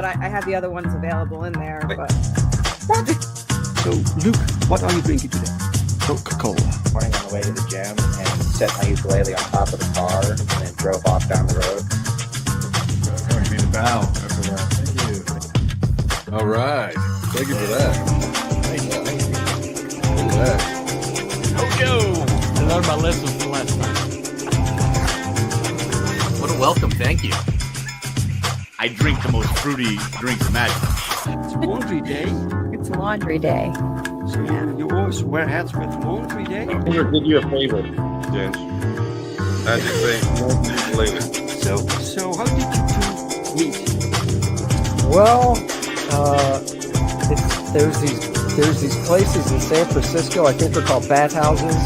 I have the other ones available in there. But... So, Luke, what are you drinking today? Coca-Cola. Morning on the way to the gym and set my ukulele on top of the car and then drove off down the road. Going to be the bow after that. Thank you. All right. Thank you for that. Thank you. Look at that. Ojo! I learned my lesson from last time. What a welcome, thank you. I drink the most fruity drinks imaginable. It's laundry day. It's laundry day. So you always wear hats with laundry day? I'm going to give you a favor, James. As you say, later. So how did you two meet? Well, there's these places in San Francisco. I think they're called bathhouses.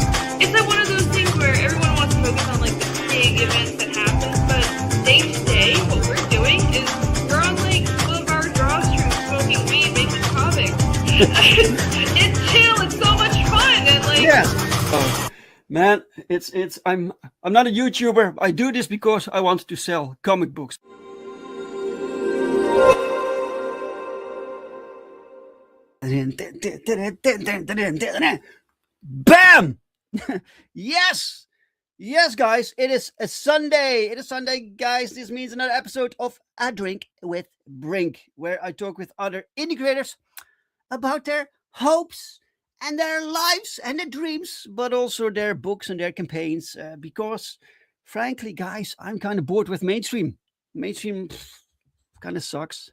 It's like one of those things where everyone wants to focus on like the big events that happen, but day to day, what we're doing is we're on like one of our drawstrings, smoking weed, making comics. It's chill. It's so much fun, and like Man, it's I'm not a YouTuber. I do this because I want to sell comic books. Bam! Yes, guys. It is a Sunday. It is Sunday, guys. This means another episode of A Drink with Brink, where I talk with other indie creators about their hopes and their lives and their dreams, but also their books and their campaigns. Because, frankly, guys, I'm kind of bored with mainstream. Mainstream kind of sucks.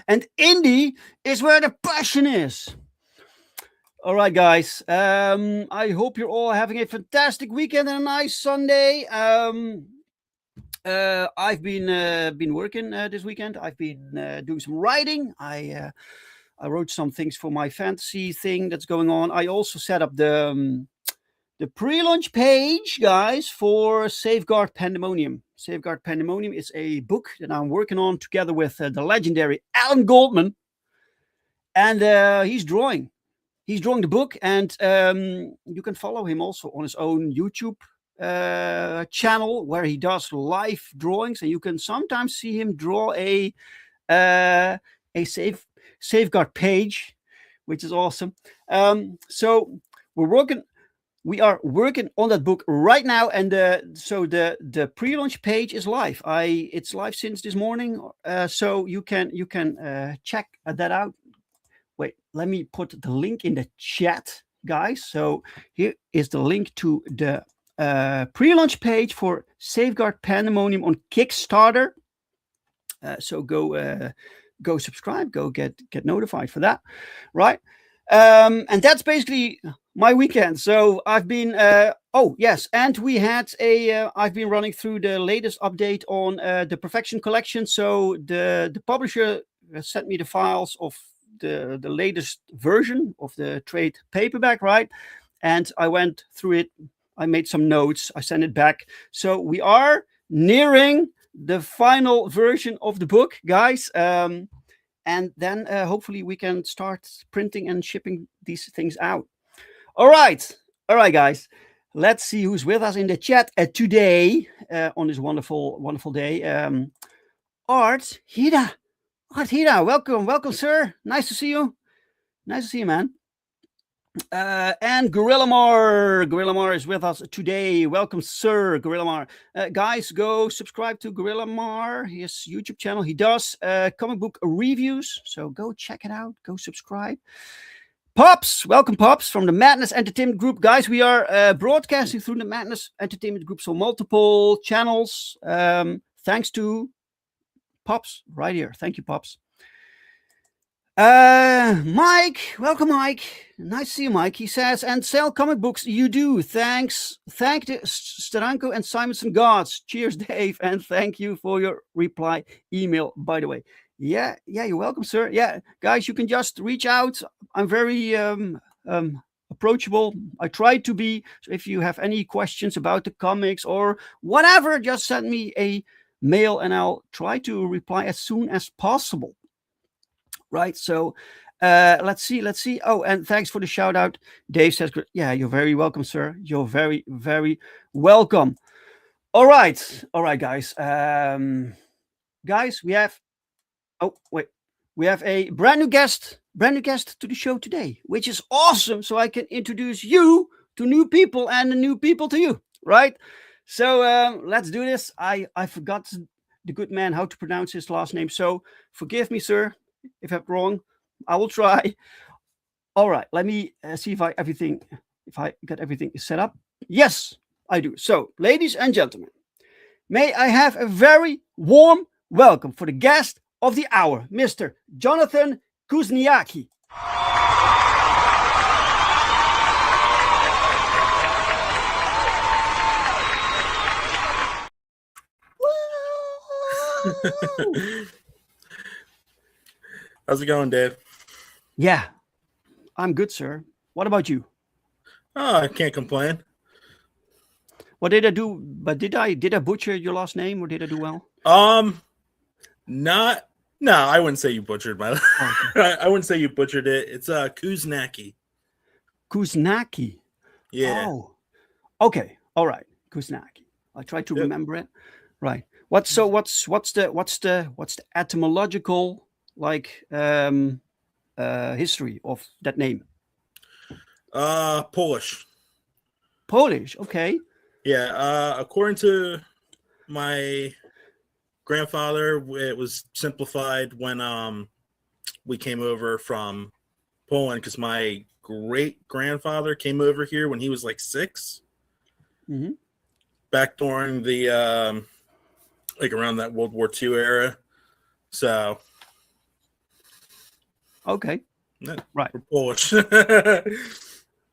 And indie is where the passion is. All right, guys. I hope you're all having a fantastic weekend and a nice Sunday. I've been working this weekend. I've been doing some writing. I wrote some things for my fantasy thing that's going on. I also set up the pre-launch page, guys, for Safeguard Pandemonium. Safeguard Pandemonium is a book that I'm working on together with the legendary Alan Goldman. And he's drawing the book, and you can follow him also on his own YouTube channel where he does live drawings, and you can sometimes see him draw a Safeguard page, which is awesome. So we are working on that book right now, and so the pre-launch page is live. It's live since this morning, so you can check that out. Wait, let me put the link in the chat, guys. So here is the link to the pre-launch page for Safeguard Pandemonium on Kickstarter. So go subscribe, go get notified for that, right? And that's basically my weekend. So I've been and we had I've been running through the latest update on the Perfection Collection. So the publisher sent me the files of the latest version of the trade paperback, right? And I went through it. I made some notes. I sent it back. So we are nearing the final version of the book, guys. And then hopefully we can start printing and shipping these things out. All right, guys. Let's see who's with us in the chat today on this wonderful day. Art Hida, welcome, sir. Nice to see you, man. And Gorilla Mar is with us today. Welcome, sir, Gorilla Mar. Guys, go subscribe to Gorilla Mar, his YouTube channel. He does comic book reviews, so go check it out. Go subscribe. Pops, welcome, Pops, from the Madness Entertainment Group. Guys, we are broadcasting through the Madness Entertainment Group, so multiple channels. Thanks to Pops right here. Thank you, Pops. Mike, welcome, Mike. Nice to see you, Mike. He says, and sell comic books. You do. Thanks. Thank the Steranko and Simonson gods. Cheers, Dave. And thank you for your reply email, by the way. Yeah, you're welcome, sir. Yeah, guys, you can just reach out. I'm very approachable. I try to be. So if you have any questions about the comics or whatever, just send me a mail and I'll try to reply as soon as possible. Right. So let's see. Oh, and thanks for the shout out. Dave says, yeah, you're very welcome, sir. You're very, very welcome. All right, guys. Guys, we have a brand new guest to the show today, which is awesome. So I can introduce you to new people and the new people to you, right? So let's do this. I forgot the good man how to pronounce his last name, so forgive me, sir, if I'm wrong. I will try. All right, let me see if I got everything set up. Yes, I do. So, ladies and gentlemen, may I have a very warm welcome for the guest of the hour, Mr. Jonathan Kuzniacki. How's it going, Dave? Yeah, I'm good, sir. What about you? Oh, I can't complain. What did I do? But did I butcher your last name, or did I do well? No, I wouldn't say you butchered my. Okay. I wouldn't say you butchered it. It's Kuzniacki. Kuzniacki. Yeah. Oh, okay. All right, Kuzniacki. I try to remember it. Right. What's the etymological history of that name? Polish. Polish. Okay. Yeah. According to my grandfather, it was simplified when we came over from Poland, because my great grandfather came over here when he was like 6. Mm-hmm. Back during the around that World War II era. So okay. Yeah, right. We're Polish.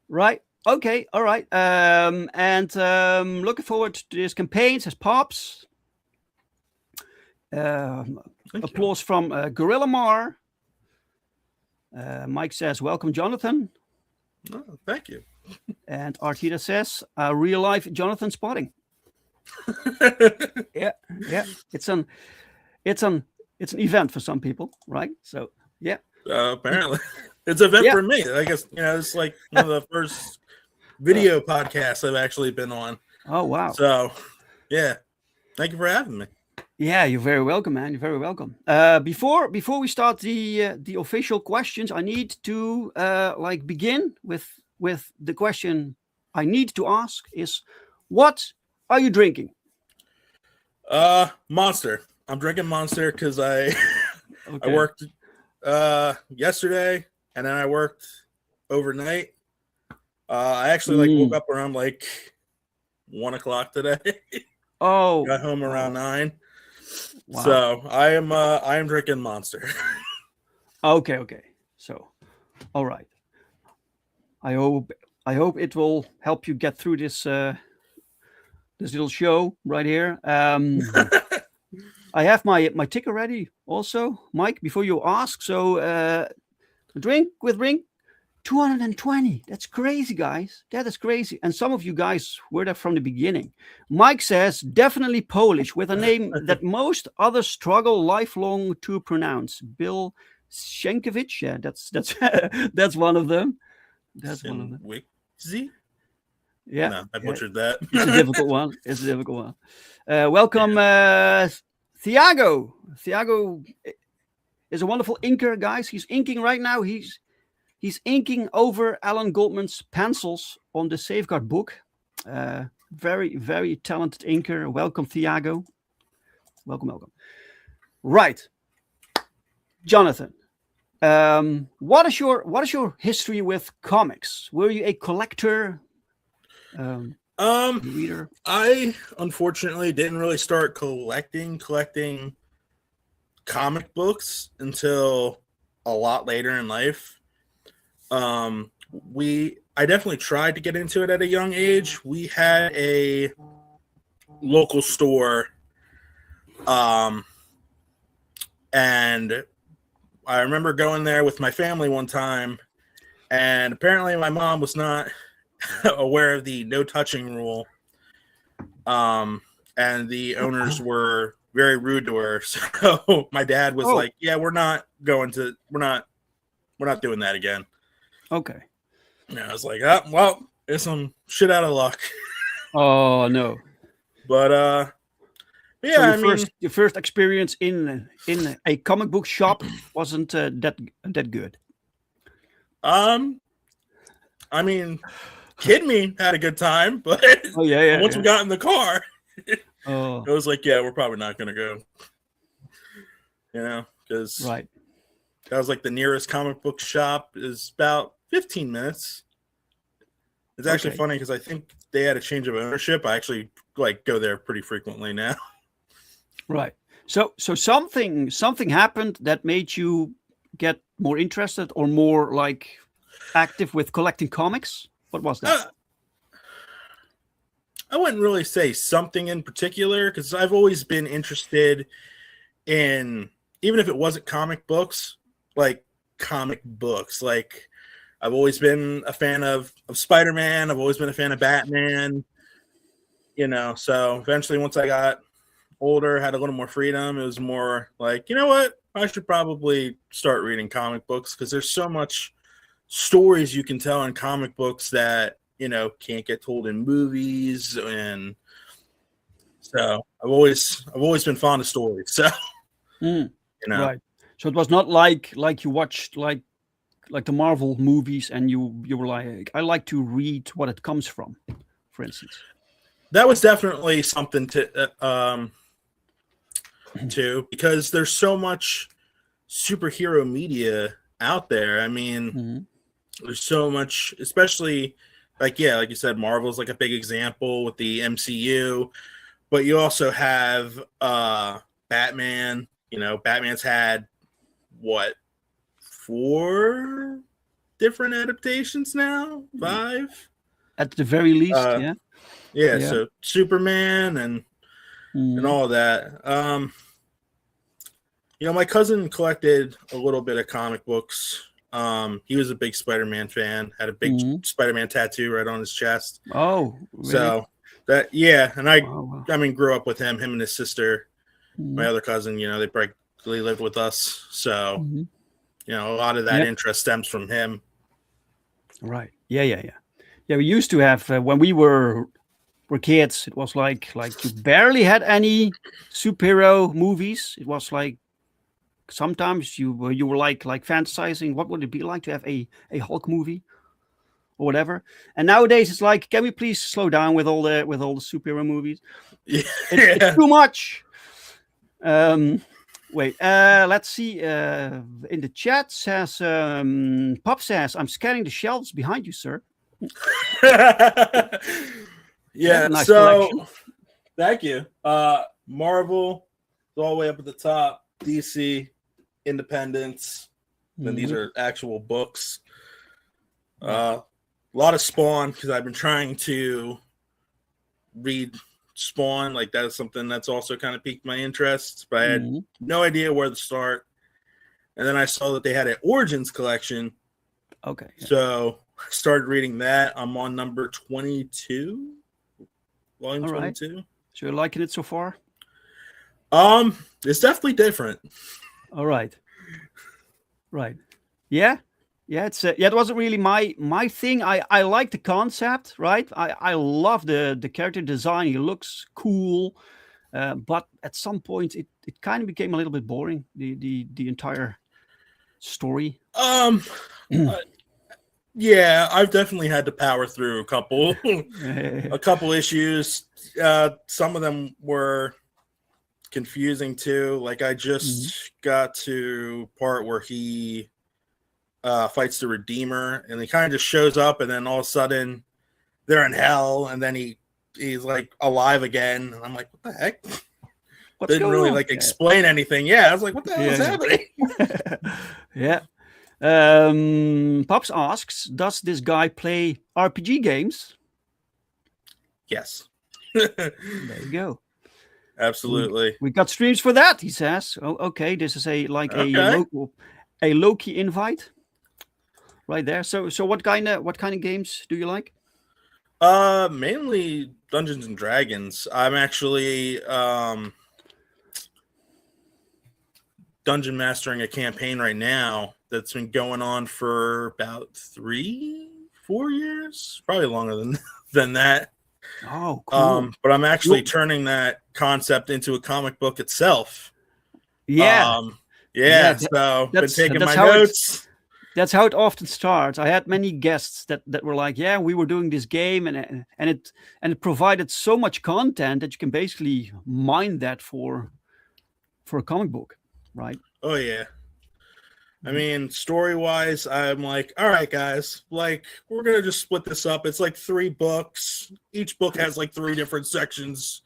Right. Okay. All right. And looking forward to this campaign, says Pops. Applause from Gorilla Mar. Mike says, welcome, Jonathan. Oh, thank you. And Artida says, real life Jonathan spotting. Yeah. It's an event for some people, right? So yeah. Apparently, it's an event for me. I guess it's like one of the first video podcasts I've actually been on. Oh wow! So yeah, thank you for having me. Yeah, you're very welcome, man. You're very welcome. Before we start the official questions, I need to begin with the question I need to ask is, what are you drinking? Monster. I'm drinking Monster because I Okay. I worked yesterday and then I worked overnight. I actually woke up around 1 o'clock today. Oh, got home around 9. Wow. So I am drinking Monster. Okay. So, all right. I hope it will help you get through this this little show right here. I have my ticker ready also, Mike, before you ask. So drink with Brink, 220. That's crazy, guys. That is crazy. And some of you guys were there from the beginning. Mike says, definitely Polish, with a name that most others struggle lifelong to pronounce. Bill Sienkiewicz. Yeah, that's one of them. That's one of them. Wixie? Yeah. No, I butchered that. It's a difficult one. Welcome, Thiago. Thiago is a wonderful inker, guys. He's inking right now. He's inking over Alan Goldman's pencils on the Safeguard book. Very, very talented inker. Welcome, Thiago. Welcome. Right, Jonathan. What is your history with comics? Were you a collector? Reader? I unfortunately didn't really start collecting comic books until a lot later in life. I definitely tried to get into it at a young age. We had a local store at And I remember going there with my family one time, and apparently my mom was not aware of the no touching rule. And the owners were very rude to her. So my dad was like, yeah, we're not doing that again. Okay. And I was like, oh, well, it's some shit out of luck. Oh no. But yeah, so your first experience in a comic book shop wasn't that good. I mean, Kid Me had a good time, but once we got in the car, it was like, yeah, we're probably not gonna go. You know, because that was like the nearest comic book shop is about 15 minutes. It's actually funny because I think they had a change of ownership. I actually like go there pretty frequently now. Right. So something happened that made you get more interested or more like active with collecting comics. What was that? I wouldn't really say something in particular because I've always been interested in, even if it wasn't comic books, like comic books. Like I've always been a fan of Spider-Man. I've always been a fan of Batman. You know, so eventually once I got older, had a little more freedom, it was more like, you know what? I should probably start reading comic books because there's so much stories you can tell in comic books that, you know, can't get told in movies. And so I've always been fond of stories. So you know, right. So it was not like you watched like the Marvel movies and you were like, I like to read what it comes from, for instance. That was definitely something to too, because there's so much superhero media out there. I mean, there's so much, especially like you said, Marvel's like a big example with the MCU, but you also have Batman. You know, Batman's had what, 4 different adaptations now? 5 at the very least. Yeah. So Superman and all of that. You know, my cousin collected a little bit of comic books. He was a big Spider-Man fan, had a big Spider-Man tattoo right on his chest. Oh, really? So that, and I mean, grew up with him and his sister, my other cousin, you know, they practically lived with us. So, you know, a lot of that interest stems from him. Right. Yeah. We used to have, when we were kids, it was like you barely had any superhero movies. It was like sometimes you were like fantasizing what would it be like to have a Hulk movie or whatever. And nowadays it's like, can we please slow down with all the superhero movies? It's too much. Wait, let's see. In the chat says Pop says, I'm scanning the shelves behind you, sir. Nice collection. Thank you. Marvel is all the way up at the top. DC, Independence. Then these are actual books. A lot of Spawn because I've been trying to read Spawn. Like that is something that's also kind of piqued my interest, but I had no idea where to start. And then I saw that they had an Origins collection. Okay. So I started reading that. I'm on number 22. Volume 22. Right. So you're liking it so far? It's definitely different. All right. Yeah. It's it wasn't really my thing. I like the concept, right? I love the character design. He looks cool, but at some point it kind of became a little bit boring. The entire story. Yeah, I've definitely had to power through a couple issues. Some of them were confusing too. Like I just got to part where he fights the Redeemer, and he kind of just shows up, and then all of a sudden they're in hell, and then he's like alive again, and I'm like, what the heck? Didn't really like explain anything. Yeah, I was like, what the hell is happening? Yeah. Pops asks, does this guy play RPG games? Yes. There you go. Absolutely. We got streams for that, he says. Oh, okay. This is a low-key invite right there. So what kind of games do you like? Mainly Dungeons and Dragons. I'm actually dungeon mastering a campaign right now that's been going on for about 3-4 years, probably longer than that. Oh, cool. But I'm actually turning that concept into a comic book itself. Yeah. So been taking my notes. That's how it often starts. I had many guests that were like, "Yeah, we were doing this game, and it provided so much content that you can basically mine that for a comic book, right?" Oh yeah. I mean, story-wise, I'm like, all right, guys, like, we're going to just split this up. It's like 3 books. Each book has like 3 different sections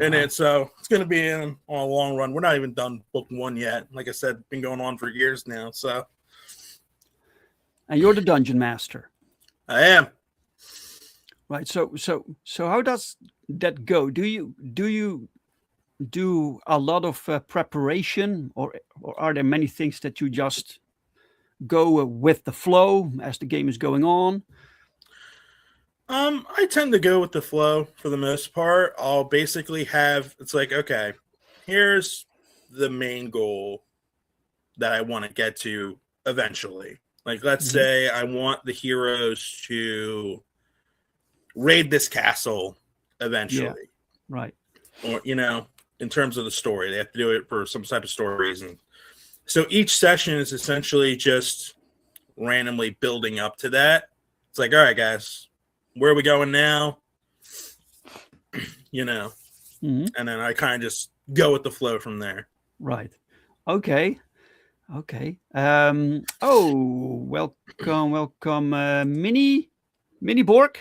in it. So it's going to be on a long run. We're not even done book 1 yet. Like I said, been going on for years now. So. And you're the dungeon master. I am. Right. So how does that go? Do you do a lot of preparation, or are there many things that you just go with the flow as the game is going on? I tend to go with the flow for the most part. I'll basically it's like, okay, here's the main goal that I want to get to eventually. Like, let's say I want the heroes to raid this castle eventually. Yeah. Right. Or, in terms of the story, they have to do it for some type of story reason. So each session is essentially just randomly building up to that. It's like, all right, guys, where are we going now? And then I kind of just go with the flow from there. Right. Okay. Welcome, Mini Borg.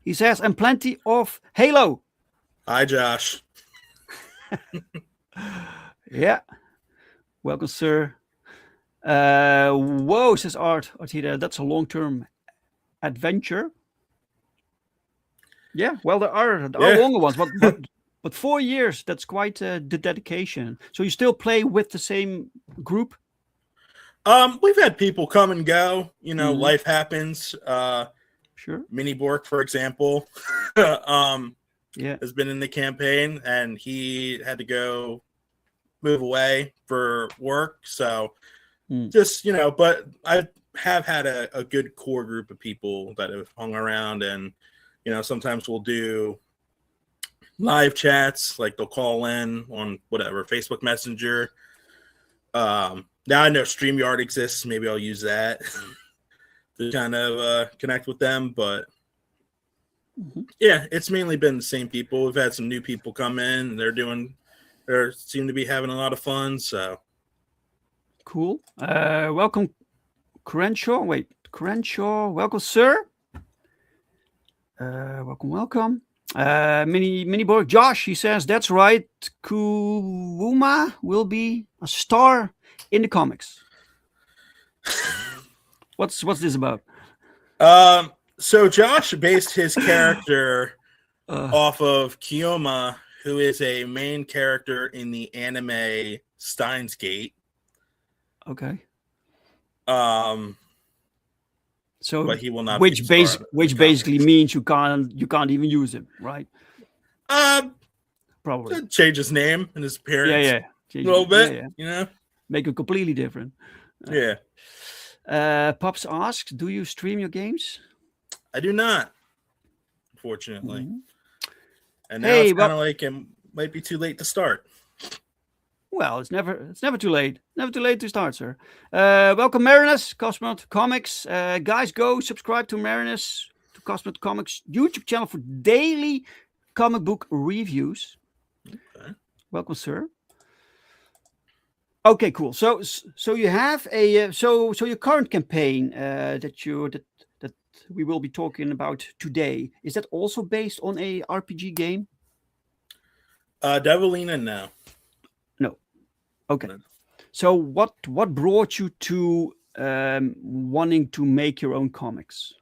He says, and plenty of Halo. Hi, Josh. Yeah. Welcome, sir. Whoa, says Artida, that's a long-term adventure. Yeah, well, there are longer ones, but 4 years, that's quite the dedication. So you still play with the same group? We've had people come and go. Life happens. Sure. Mini Bork, for example, has been in the campaign, and he had to go move away for work. So just, but I have had a good core group of people that have hung around, and, sometimes we'll do live chats, like they'll call in on whatever, Facebook Messenger. Now I know StreamYard exists. Maybe I'll use that to kind of connect with them. But yeah, it's mainly been the same people. We've had some new people come in. They seem to be having a lot of fun. So cool. Welcome, Crenshaw. Welcome, sir. Welcome. Mini Borg. Josh, he says, that's right. Kuwuma will be a star in the comics. What's this about? So Josh based his character off of Kiyoma, who is a main character in the anime Steins Gate. Okay. So, but he will not. Which basically means you can't even use him, right? Probably change his name and his appearance. Yeah. A little bit. Make it completely different. Yeah. Pops asks, do you stream your games? I do not, unfortunately. And now it's kind of like it might be too late to start. Well, it's never too late. Never too late to start, sir. Welcome, Marinus, Cosmonaut Comics. Guys, go subscribe to Marinus, to Cosmonaut Comics YouTube channel for daily comic book reviews. Okay. Welcome, sir. Okay, cool. So you have a so your current campaign that we will be talking about today, is that also based on a RPG game? Devilina, no. Okay. So what brought you to wanting to make your own comics?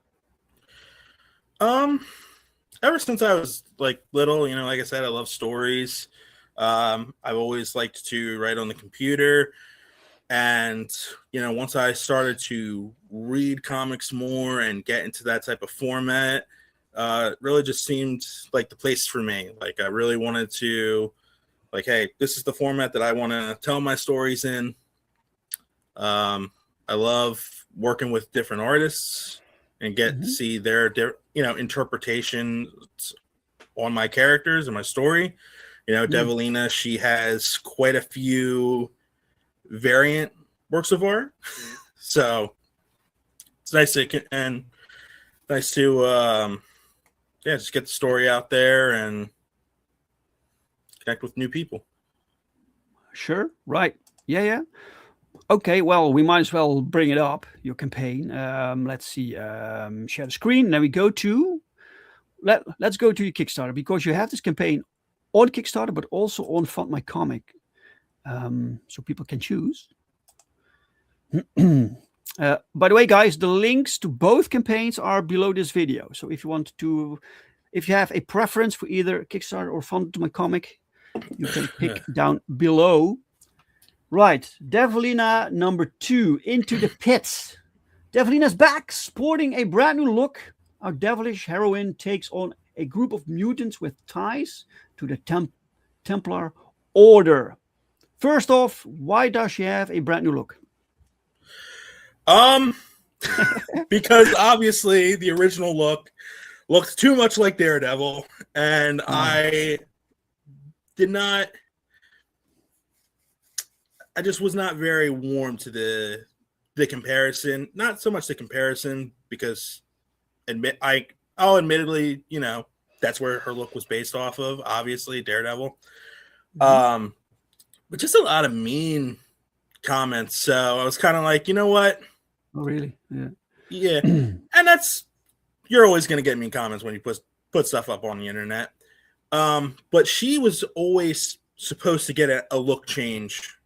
ever since I was like little, like I said, I love stories. I've always liked to write on the computer. And, once I started to read comics more and get into that type of format, it really just seemed like the place for me. Like I really wanted to, like, hey, this is the format that I want to tell my stories in. I love working with different artists and get to see their, interpretations on my characters and my story. Devilina, she has quite a few variant works of art. So it's nice to just get the story out there and connect with new people. Sure. Right. Yeah. Okay, well, we might as well bring it up, your campaign. Let's see, share the screen. Then we go to, let's go to your Kickstarter, because you have this campaign on Kickstarter, but also on FundMyComic, so people can choose. By the way, guys, the links to both campaigns are below this video. So if you have a preference for either Kickstarter or FundMyComic, you can pick down below. Right, Devilina number 2, Into the Pit. Devilina's back, sporting a brand new look. Our devilish heroine takes on a group of mutants with ties to the Templar Order. First off, why does she have a brand new look? Because obviously the original look looked too much like Daredevil, and I just was not very warm to the comparison. Not so much the comparison, because I'll admittedly, that's where her look was based off of, obviously, Daredevil. But just a lot of mean comments. So I was kind of like, you know what? Oh, really? Yeah. Yeah. And you're always going to get mean comments when you put stuff up on the internet. But she was always supposed to get a look change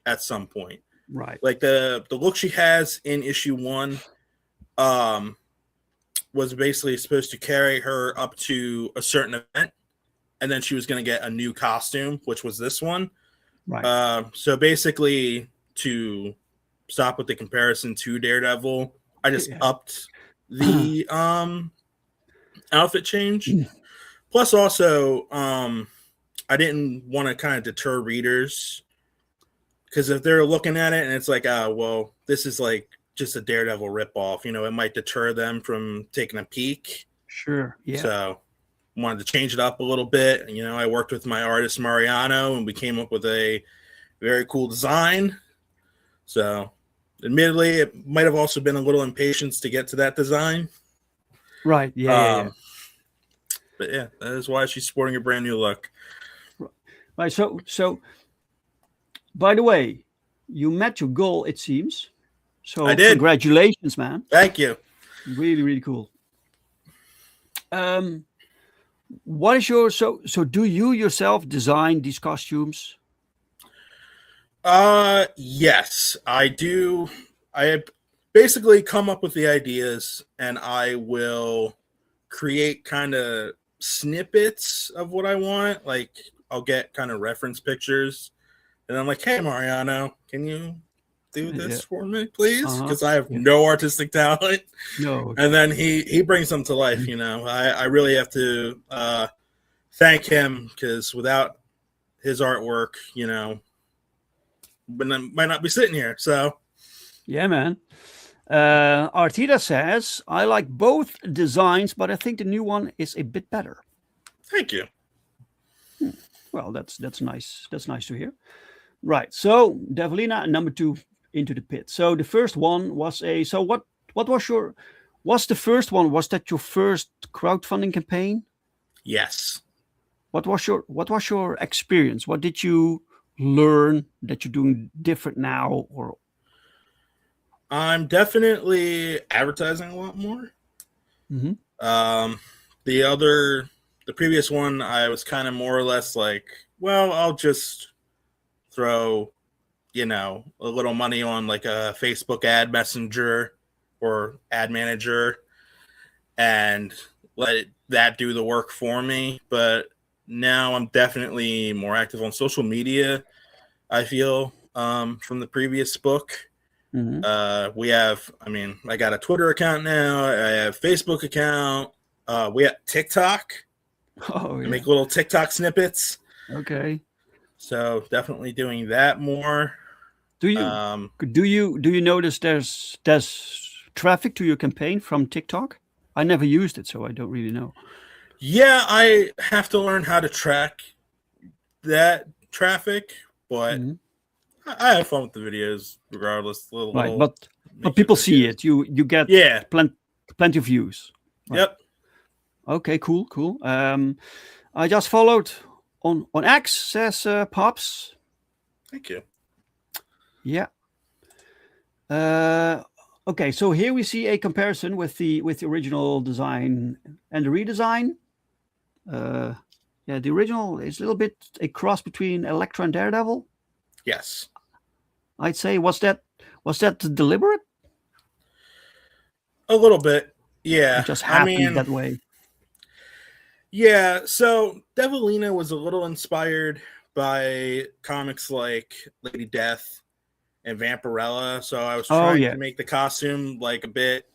at some point. Right. Like the look she has in issue 1 was basically supposed to carry her up to a certain event, and then she was going to get a new costume, which was this one. Right. So basically, to stop with the comparison to Daredevil, I just upped the outfit change. Plus, also, I didn't want to kind of deter readers, because if they're looking at it and it's like, well, this is like just a Daredevil ripoff, it might deter them from taking a peek. Sure. Yeah. So wanted to change it up a little bit. I worked with my artist Mariano, and we came up with a very cool design. So admittedly, it might have also been a little impatience to get to that design. Right. Yeah. But yeah, that is why she's sporting a brand new look. Right. So by the way, you met your goal, it seems. So I did. Congratulations, man. Thank you. Really, really cool. What is your so do you yourself design these costumes? Yes, I do. I have basically come up with the ideas, and I will create kind of snippets of what I want. Like I'll get kind of reference pictures, and I'm like, hey Mariano, can you do this for me, please? Because I have no artistic talent. No. And then he brings them to life. I really have to thank him, because without his artwork, but I might not be sitting here. So yeah, man. Artida says, I like both designs, but I think the new one is a bit better. Thank you. Well, that's nice. That's nice to hear. Right. So Devilina, number 2, Into the Pit. So the first one was what's the first one? Was that your first crowdfunding campaign? Yes. What was your experience? What did you learn that you're doing different now? Or I'm definitely advertising a lot more. The previous one, I was kind of more or less like, well, I'll just throw, a little money on like a Facebook ad messenger or ad manager and let that do the work for me. But now I'm definitely more active on social media, I feel, from the previous book. We have, I got a Twitter account now. I have Facebook account. We have TikTok. Oh, yeah. Make little TikTok snippets. Okay. So definitely doing that more. Do you notice there's traffic to your campaign from TikTok? I never used it, so I don't really know. Yeah, I have to learn how to track that traffic, but I have fun with the videos regardless. Right, but people see it. You get plenty of views. Right. Yep. Okay, cool. I just followed on X, says Pops. Thank you. Yeah. Okay, so here we see a comparison with the original design and the redesign. The original is a little bit a cross between Elektra and Daredevil. Yes. I'd say was that deliberate? A little bit. Yeah. It just happened that way. Yeah, so Devilina was a little inspired by comics like Lady Death and Vampirella, so I was trying to make the costume like a bit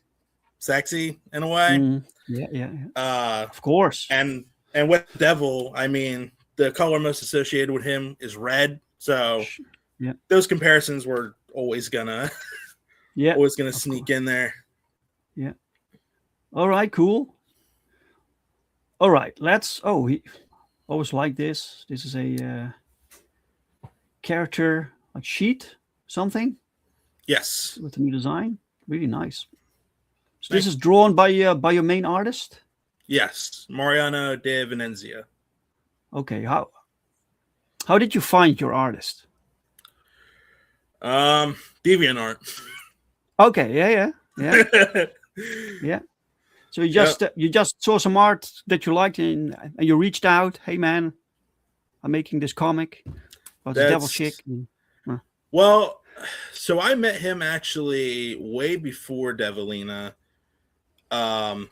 sexy in a way. Yeah. Of course. And with Devil, the color most associated with him is red, so those comparisons were always gonna sneak in there. Yeah. All right, cool. All right, let's. He always like this. This is a character sheet, something. Yes. With the new design, really nice. So this is drawn by your main artist. Yes, Mariano de Venezia. Okay, how did you find your artist? DeviantArt. Okay, yeah. Yeah. So you just saw some art that you liked and you reached out. Hey man, I'm making this comic about the devil chick. Well, so I met him actually way before Devilina, to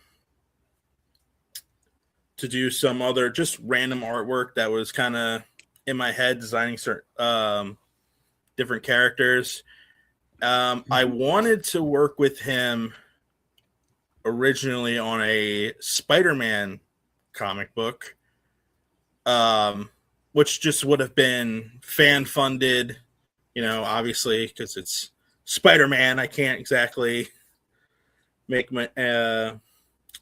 do some other just random artwork that was kind of in my head, designing certain different characters. I wanted to work with him originally on a Spider-Man comic book, which just would have been fan funded, obviously because it's Spider-Man. I can't exactly make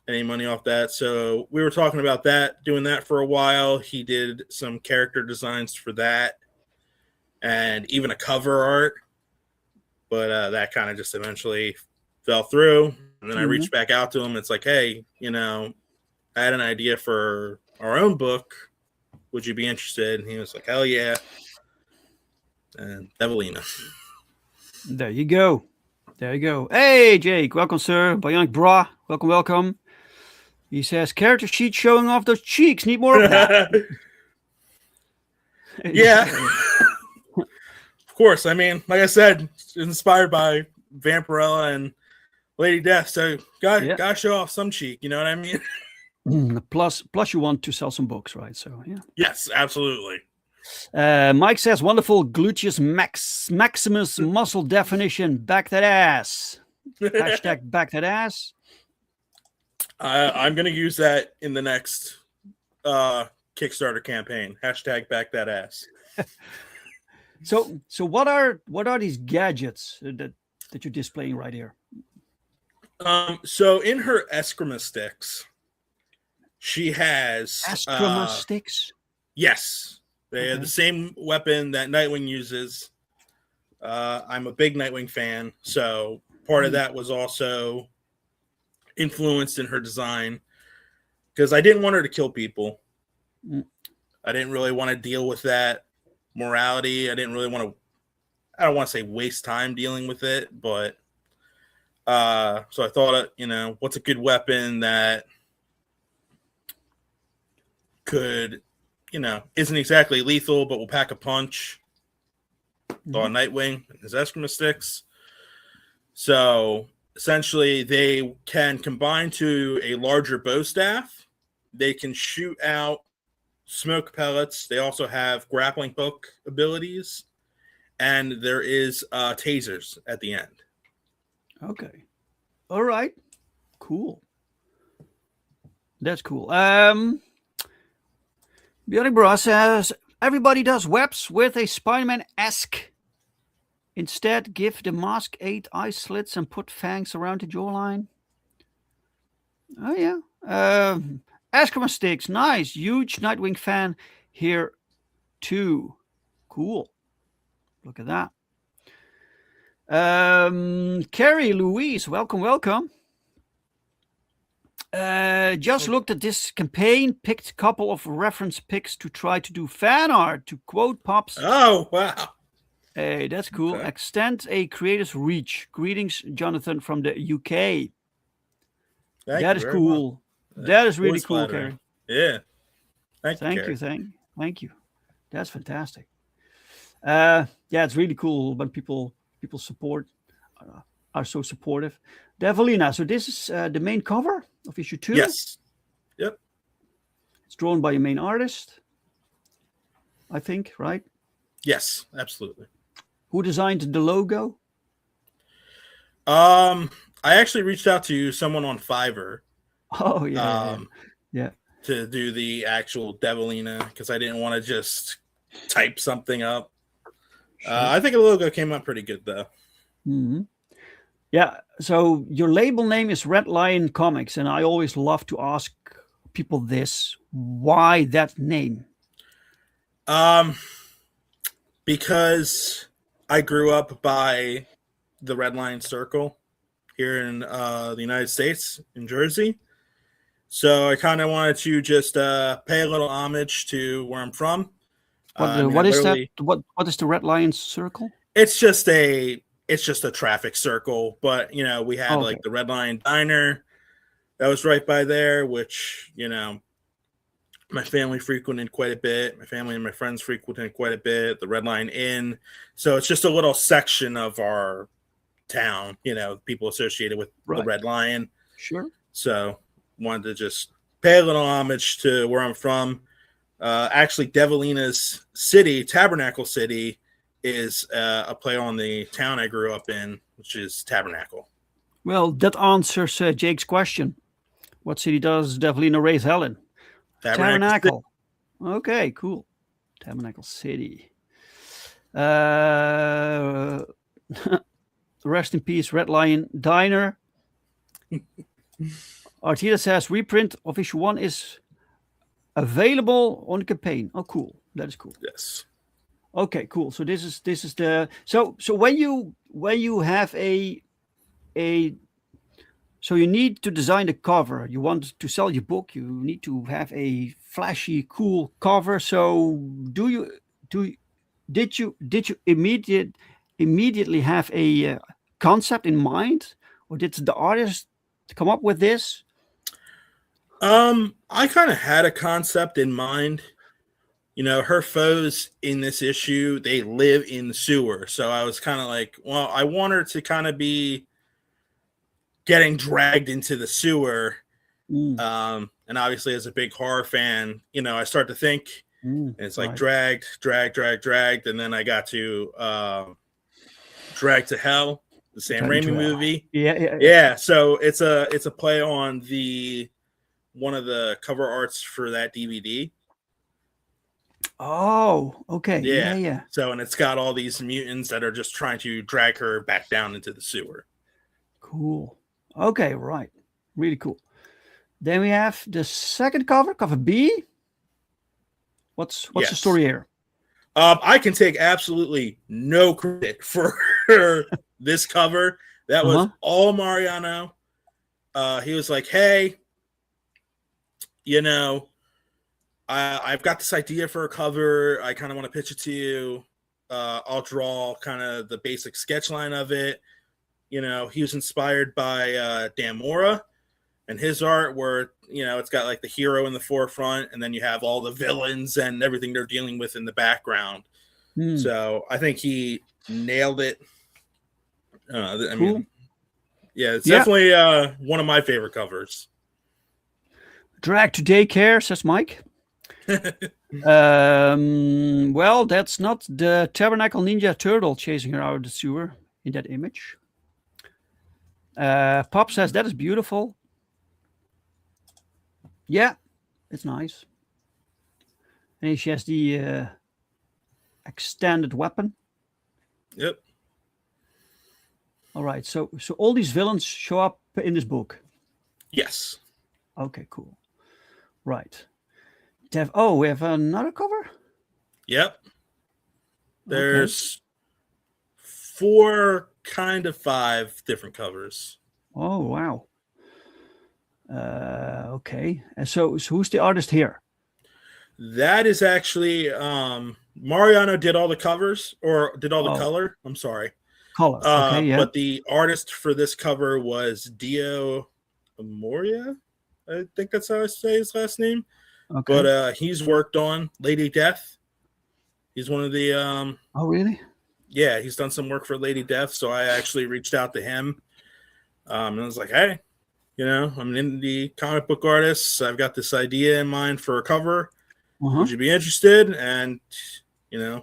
any money off that. So we were talking about doing that for a while. He did some character designs for that and even a cover art, but that kind of just eventually fell through. And then I reached back out to him. It's like, hey, I had an idea for our own book. Would you be interested? And he was like, hell yeah. And Devilina. There you go. Hey, Jake. Welcome, sir. Bionic Bra. Welcome. He says, character sheet showing off those cheeks. Need more of that. Yeah. Of course. Like I said, inspired by Vampirella and Lady Death, so gotta show off some cheek, you know what I mean? Plus you want to sell some books, right? So yeah. Yes, absolutely. Mike says, wonderful gluteus maximus muscle definition. Back that ass. Hashtag back that ass. I'm gonna use that in the next Kickstarter campaign. Hashtag back that ass. So what are these gadgets that you're displaying right here? So in her Eskrima sticks, she has Eskrima sticks. Yes, they are the same weapon that Nightwing uses. I'm a big Nightwing fan, so part of that was also influenced in her design because I didn't want her to kill people. I didn't really want to deal with that morality. I didn't really want to. I don't want to say waste time dealing with it, but. So I thought, what's a good weapon that could, isn't exactly lethal, but will pack a punch? Thought Nightwing and his Eskrima sticks. So essentially, they can combine to a larger bow staff, they can shoot out smoke pellets. They also have grappling hook abilities, and there is tasers at the end. Okay. All right. Cool. That's cool. Billy Bra says everybody does webs with a Spider-Man-esque. Instead, give the mask 8 eye slits and put fangs around the jawline. Oh yeah. Eskimo sticks, nice. Huge Nightwing fan here too. Cool. Look at that. Carrie Louise, welcome. Just looked at this campaign, picked a couple of reference pics to try to do fan art to quote Pops. Oh, wow. Hey, that's cool. Okay. Extend a creator's reach. Greetings, Jonathan from the UK. That is cool. That is really cool, Carrie. Yeah. Thank you. That's fantastic. Yeah, it's really cool when people support, are so supportive. Devilina, so this is the main cover of issue 2? Yes. Yep. It's drawn by your main artist, I think, right? Yes, absolutely. Who designed the logo? I actually reached out to someone on Fiverr. Oh, yeah. Yeah. To do the actual Devilina, because I didn't want to just type something up. Sure. I think the logo came out pretty good, though. Mm-hmm. Yeah, so your label name is Red Lion Comics, and I always love to ask people this. Why that name? Because I grew up by the Red Lion Circle here in the United States, in Jersey. So I kind of wanted to just pay a little homage to where I'm from. What is that? What is the Red Lion Circle? It's just a traffic circle, but we had like the Red Lion Diner that was right by there, which my family frequented quite a bit. My family and my friends frequented quite a bit. The Red Lion Inn, so it's just a little section of our town. People associated with the Red Lion. Sure. So wanted to just pay a little homage to where I'm from. Actually, Devilina's city, Tabernacle City, is a play on the town I grew up in, which is Tabernacle. Well, that answers Jake's question. What city does Devilina raise hell in? Tabernacle. Okay, cool. Tabernacle City. Rest in peace, Red Lion Diner. Artida says reprint of issue 1 is available on the campaign. Oh, cool. That is cool. Yes. Okay, cool. So this is the so when you have so you need to design the cover. You want to sell your book. You need to have a flashy, cool cover. So did you immediately have a concept in mind, or did the artist come up with this? I kind of had a concept in mind. Her foes in this issue, they live in the sewer. So I was kind of like, well, I want her to kind of be getting dragged into the sewer. And obviously as a big horror fan, I start to think, and it's like dragged. And then I got to Drag to Hell, the Sam Raimi movie. Yeah. So it's a play on one of the cover arts for that DVD. Oh, okay. Yeah. So, and it's got all these mutants that are just trying to drag her back down into the sewer. Cool. Okay, right. Really cool. Then we have the second cover B. What's the story here? I can take absolutely no credit for this cover. That was all Mariano. He was like, hey, I've got this idea for a cover. I kind of want to pitch it to you. I'll draw kind of the basic sketch line of it. He was inspired by Dan Mora and his art where, it's got like the hero in the forefront and then you have all the villains and everything they're dealing with in the background. So I think he nailed it. I mean, it's definitely one of my favorite covers. Drag to daycare, says Mike. Well, that's not the Tabernacle Ninja Turtle chasing her out of the sewer in that image. Pop says that is beautiful. Yeah, it's nice. And she has the extended weapon. Yep. All right, so all these villains show up in this book. Yes. Okay, cool. Right. Oh, we have another cover? Yep. There's 4, kind of 5 different covers. Oh, wow. Okay. And so who's the artist here? That is actually Mariano did all the covers, or did all the color. I'm sorry. Color. Okay, yeah. But the artist for this cover was Dio Amoria. I think that's how I say his last name. Okay. But he's worked on Lady Death. He's one of the oh, really? Yeah, he's done some work for Lady Death, so I actually reached out to him. And I was like, hey, I'm an indie comic book artist. I've got this idea in mind for a cover. Would you be interested? And, yeah.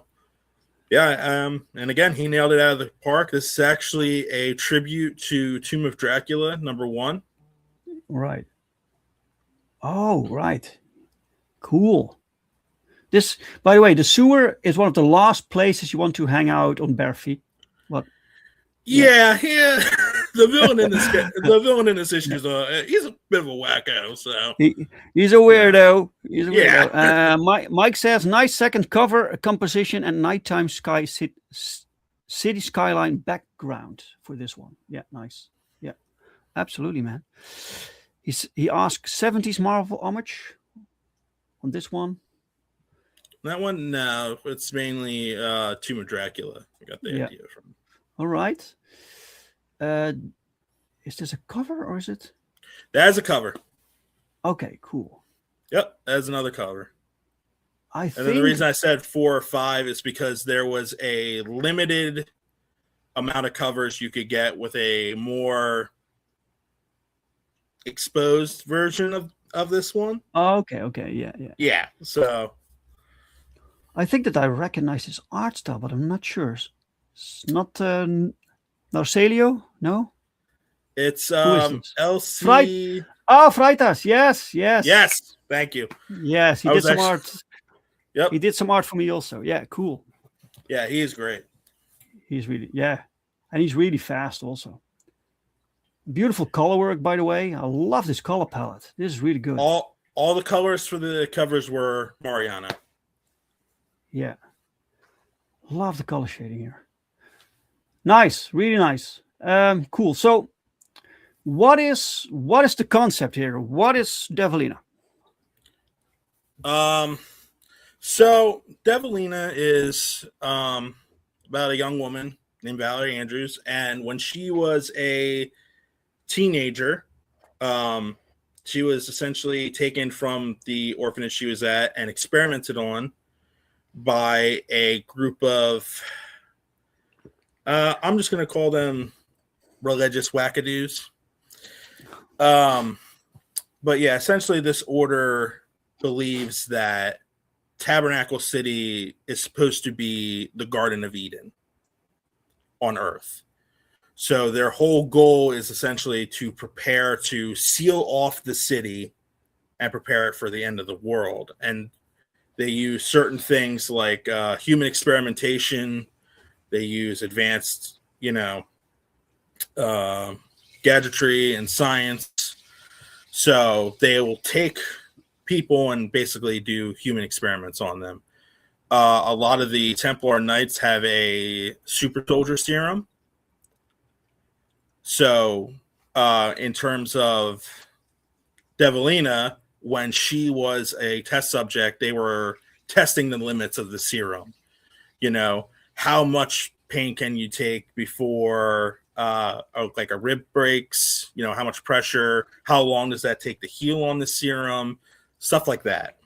And again, he nailed it out of the park. This is actually a tribute to Tomb of Dracula, #1. Right. Oh, right. Cool. This, by the way, the sewer is one of the last places you want to hang out on bare feet. What? Yeah. The villain in this issue is he's a bit of a wacko. So he's a weirdo. He's a weirdo. Yeah. Mike says nice second cover composition and nighttime city skyline background for this one. Yeah, nice. Yeah, absolutely, man. He asks 70s Marvel homage on this one. That one, no, it's mainly Tomb of Dracula. I got the idea from. All right. Is this a cover or is it? That's a cover. Okay, cool. Yep, that's another cover. And then the reason I said 4 or 5 is because there was a limited amount of covers you could get with a more exposed version of this one. Oh, okay, yeah. Yeah, so I think that I recognize his art style, but I'm not sure. It's not Narcelio, no? It's LC. Freitas, yes. Yes, thank you. Yes, he did some art. Yep. He did some art for me also. Yeah, cool. Yeah, he is great. He's really, and he's really fast also. Beautiful color work, by the way. I love this color palette. This is really good. All the colors for the covers were Mariano. Yeah. Love the color shading here. Nice, really nice. Cool. So what is the concept here? What is Devilina? So Devilina is about a young woman named Valerie Andrews, and when she was a teenager, she was essentially taken from the orphanage she was at and experimented on by a group of I'm just going to call them religious wackadoos. But yeah, essentially this order believes that Tabernacle City is supposed to be the Garden of Eden on Earth. So their whole goal is essentially to prepare to seal off the city and prepare it for the end of the world. And they use certain things like human experimentation. They use advanced, gadgetry and science. So they will take people and basically do human experiments on them. A lot of the Templar Knights have a super soldier serum. So in terms of Devilina, when she was a test subject, they were testing the limits of the serum. How much pain can you take before like a rib breaks? How much pressure? How long does that take to heal on the serum? Stuff like that.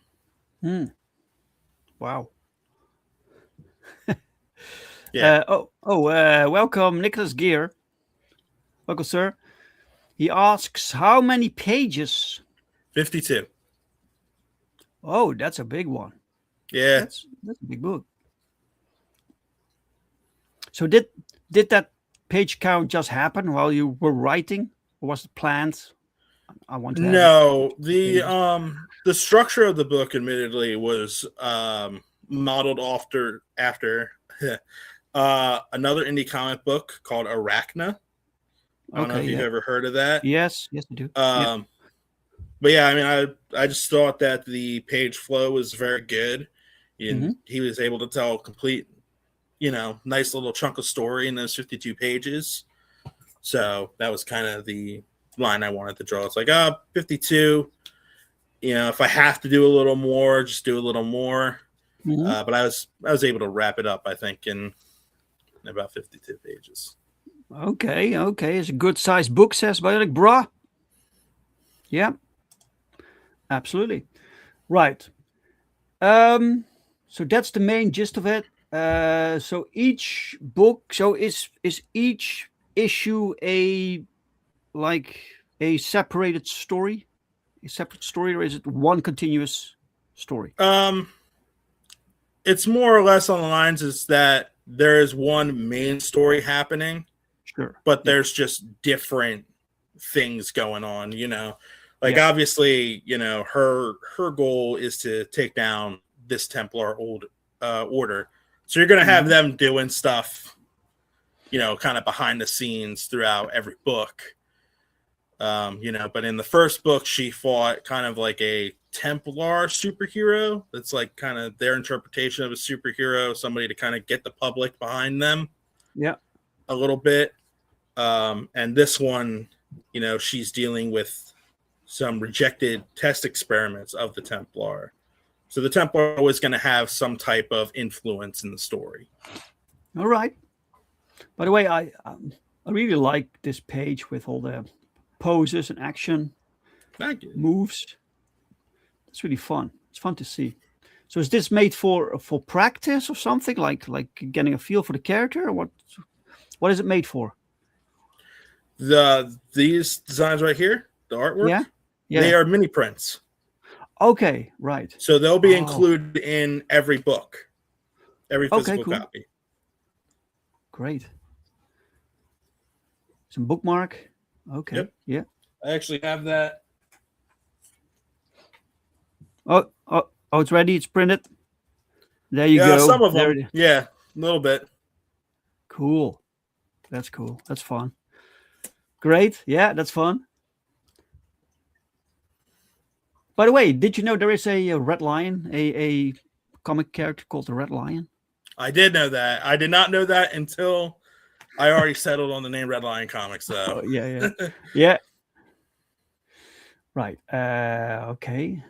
Wow. Yeah. Welcome, Nicholas Gear. Welcome, sir. He asks, how many pages? 52. Oh, that's a big one. Yeah. That's a big book. So did that page count just happen while you were writing, or was it planned? I want to have No, the structure of the book, admittedly, was modeled after another indie comic book called Arachna. I don't know if you've ever heard of that. Yes, I do. But yeah, I mean, I just thought that the page flow was very good. And he was able to tell a complete, nice little chunk of story in those 52 pages. So that was kind of the line I wanted to draw. It's like, 52. If I have to do a little more, just do a little more. But I was able to wrap it up, I think, in about 52 pages. Okay. It's a good sized book, says Bionic Bra. Yeah. Absolutely. Right. So that's the main gist of it. So each book, is each issue a separated story? A separate story, or is it one continuous story? It's more or less on the lines is that there is one main story happening. Sure. But there's just different things going on, obviously, her goal is to take down this Templar order. So you're going to have them doing stuff, kind of behind the scenes throughout every book. But in the first book, she fought kind of like a Templar superhero. That's like kind of their interpretation of a superhero, somebody to kind of get the public behind them. Yeah. A little bit. And this one, she's dealing with some rejected test experiments of the Templar. So the Templar was going to have some type of influence in the story. All right. By the way, I really like this page with all the poses and action moves. It's really fun. It's fun to see. So is this made for practice or something, like getting a feel for the character, or what is it made for? These designs right here, the artwork, yeah, they are mini prints. Okay, right. So they'll be included in every book, every physical copy. Great. Some bookmark. Okay. Yep. Yeah. I actually have that. Oh, it's ready. It's printed. There you go. Some of them. Yeah, a little bit. Cool. That's cool. That's fun. Great. Yeah, that's fun. By the way, did you know there is a Red Lion, a comic character called the Red Lion? I did know that. I did not know that until I already settled on the name Red Lion Comics. So yeah. Yeah. Right. Okay.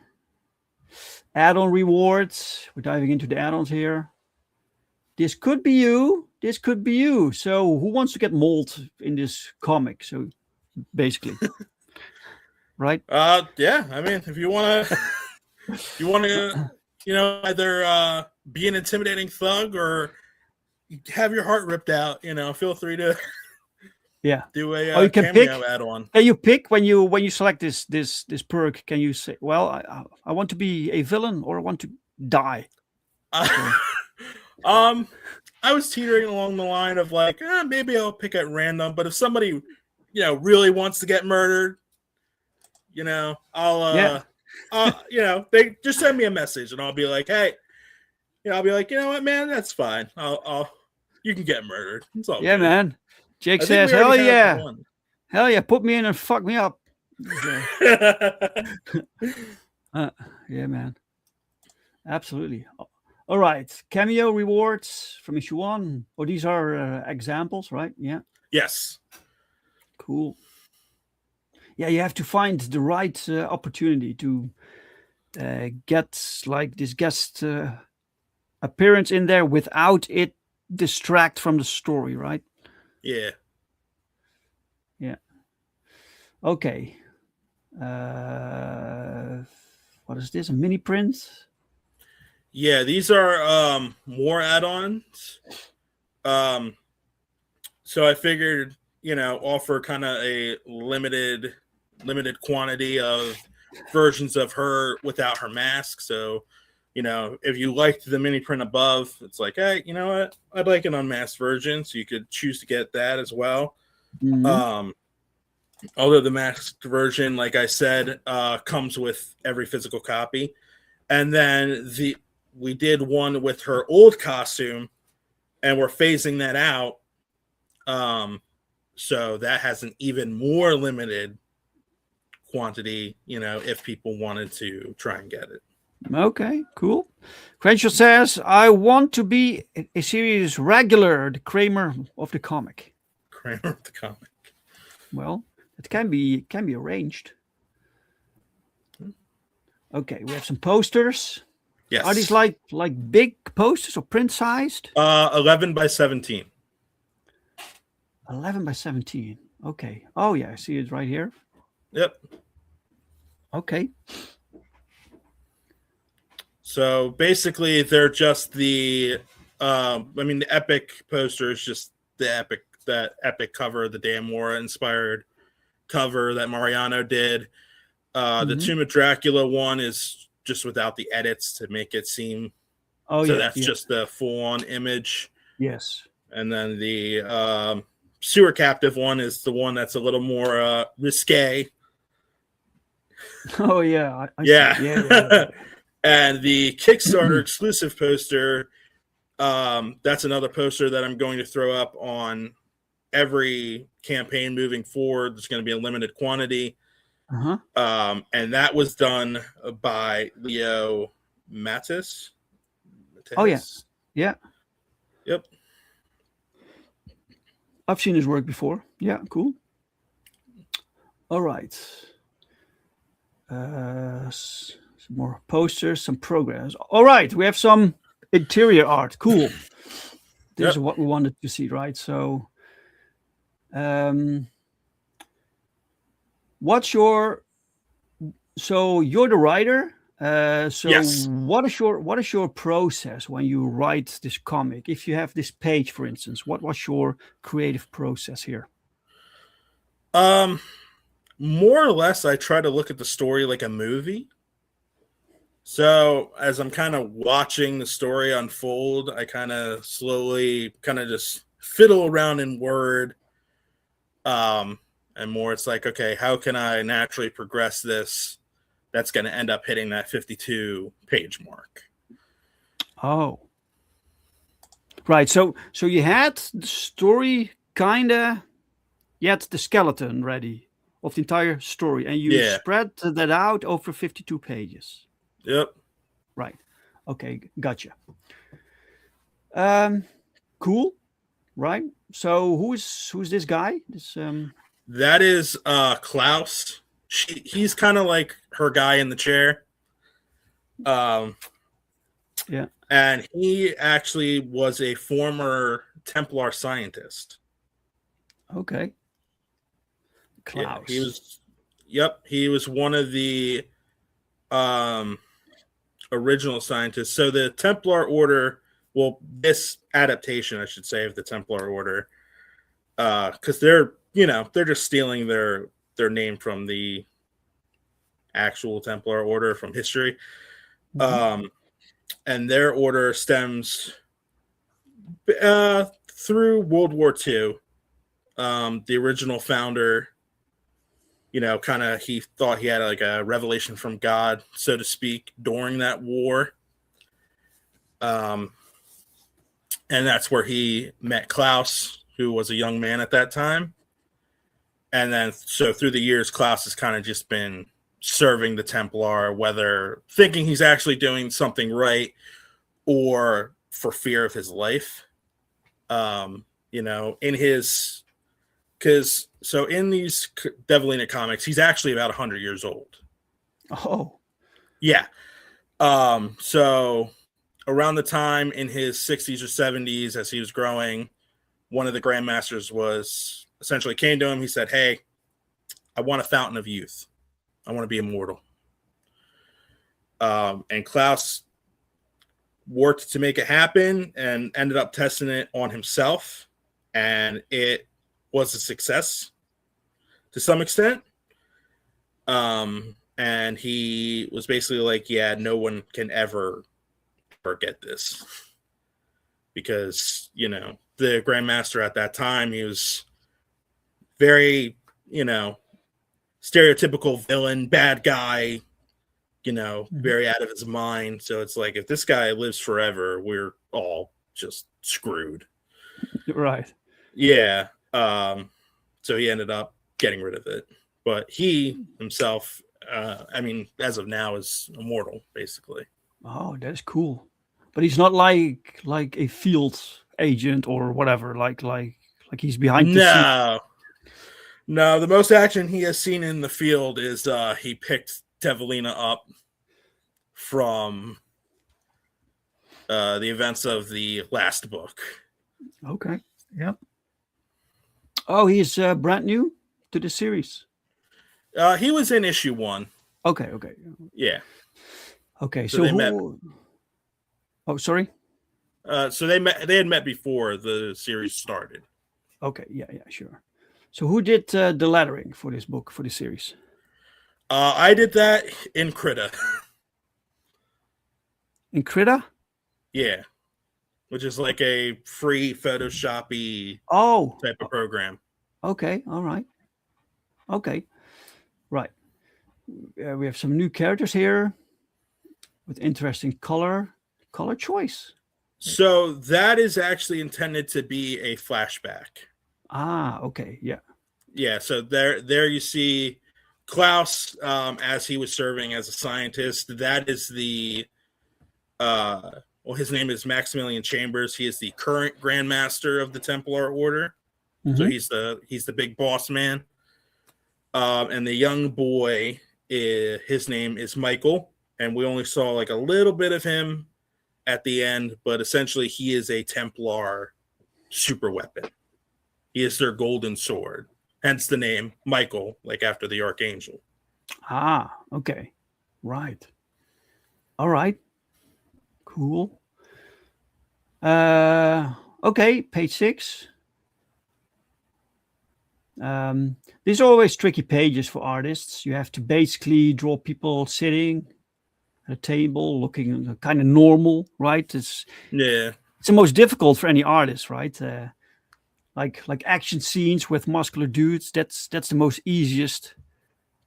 Add-on rewards. We're diving into the add-ons here. This could be you. This could be you. So who wants to get mold in this comic? So basically. Right? Yeah. I mean, if you want to, either be an intimidating thug or have your heart ripped out, feel free to do a you can cameo add-on. Can you pick when you select this perk? Can you say, well, I want to be a villain or I want to die? I was teetering along the line of like, maybe I'll pick at random, but if somebody, really wants to get murdered, I'll they just send me a message and I'll be like, hey, I'll be like, you know what, man, that's fine. You can get murdered. It's all good. Man. Jake says, hell yeah, put me in and fuck me up. Yeah, man. Absolutely. All right. Cameo rewards from issue 1. Oh, these are examples, right? Yeah. Yes. Cool. Yeah, you have to find the right opportunity to get like this guest appearance in there without it distract from the story, right? Yeah. Yeah. Okay. What is this? A mini print? Yeah, these are more add-ons. So I figured, offer kind of a limited quantity of versions of her without her mask. So, you know, if you liked the mini print above, it's like, hey, you know what? I'd like an unmasked version. So you could choose to get that as well. Mhm. Although the masked version, like I said, comes with every physical copy. And then we did one with her old costume, and we're phasing that out. So that has an even more limited quantity, you know, if people wanted to try and get it. Okay, cool. Crenshaw says, I want to be a series regular, the Kramer of the comic. Kramer of the comic. Well, it can be arranged. Okay, we have some posters. Yes. Are these like big posters or print sized? 11 by 17. 11 by 17. Okay. Oh yeah, I see it right here. Yep. Okay. So basically, they're just the the epic poster is just that epic cover, the Dan Mora inspired cover that Mariano did. The Tomb of Dracula one is just without the edits to make it seem. Oh so yeah. that's just the full on image. Yes. And then the Sewer Captive one is the one that's a little more risque. Oh yeah. I see. Yeah. Yeah. And the Kickstarter exclusive poster, that's another poster that I'm going to throw up on every campaign moving forward. There's going to be a limited quantity. And that was done by Leo Mattis. Oh yeah. Yeah. Yep. I've seen his work before. Yeah, cool. All right. Some more posters, some progress. All right, we have some interior art. Cool. This is what we wanted to see, right? So, you're the writer. Yes. What is your process when you write this comic? If you have this page, for instance, what was your creative process here? More or less, I try to look at the story like a movie. So as I'm kind of watching the story unfold, I kind of slowly just fiddle around in Word. And more, it's like, okay, how can I naturally progress this? That's going to end up hitting that 52 page mark. Oh, right. So you had the story you had the skeleton ready of the entire story, and you spread that out over 52 pages. Yep. Right. Okay. Gotcha. Cool. Right. So who's this guy? That is Klaus. He's kind of like her guy in the chair. Yeah. And he actually was a former Templar scientist. Okay. Klaus. Yeah, he was one of the original scientists. So the Templar Order, well, this adaptation, I should say, of the Templar Order, because they're just stealing their name from the actual Templar Order from history. And their order stems through World War II. The original founder, he thought he had like a revelation from God, so to speak, during that war. And that's where he met Klaus, who was a young man at that time. And then, so through the years, Klaus has kind of just been serving the Templar, whether thinking he's actually doing something right or for fear of his life. In these Devilina comics, he's actually about 100 years old. Oh. Yeah. So around the time in his 60s or 70s, as he was growing, one of the Grandmasters essentially came to him. He said, "Hey, I want a fountain of youth. I want to be immortal." And Klaus worked to make it happen and ended up testing it on himself. And it was a success to some extent. and he was basically like, yeah, no one can ever forget this. Because, you know, the Grandmaster at that time, he was very, you know, stereotypical villain, bad guy, you know, very out of his mind. So it's like, if this guy lives forever, we're all just screwed. Right. Yeah. So he ended up getting rid of it. But he himself, I mean, as of now, is immortal, basically. Oh, that's cool. But he's not like a field agent or whatever. Like he's behind the scenes. No. The most action he has seen in the field is he picked Devilina up from the events of the last book. Okay. Yep. Oh, he's brand new to the series. He was in issue 1. Okay. Yeah. Okay. So So they who? met. Oh, sorry. So they had met before the series started. Okay. Yeah. Sure. So who did the lettering for this book, for the series? I did that in Krita. In Krita? Yeah. Which is like a free Photoshoppy type of program. Okay. All right. Okay. Right. We have some new characters here with interesting color choice. So that is actually intended to be a flashback. Ah, okay. Yeah. Yeah. So there you see Klaus as he was serving as a scientist. That is the his name is Maximilian Chambers. He is the current Grandmaster of the Templar Order. So he's the big boss man. And the young boy, his name is Michael, and we only saw like a little bit of him at the end, but essentially he is a Templar super weapon. He is their golden sword, hence the name Michael, like after the Archangel. Ah, okay. Right. All right. Cool. Okay, page 6. These are always tricky pages for artists. You have to basically draw people sitting at a table, looking kind of normal, right? It's the most difficult for any artist, right? Like action scenes with muscular dudes. That's the most easiest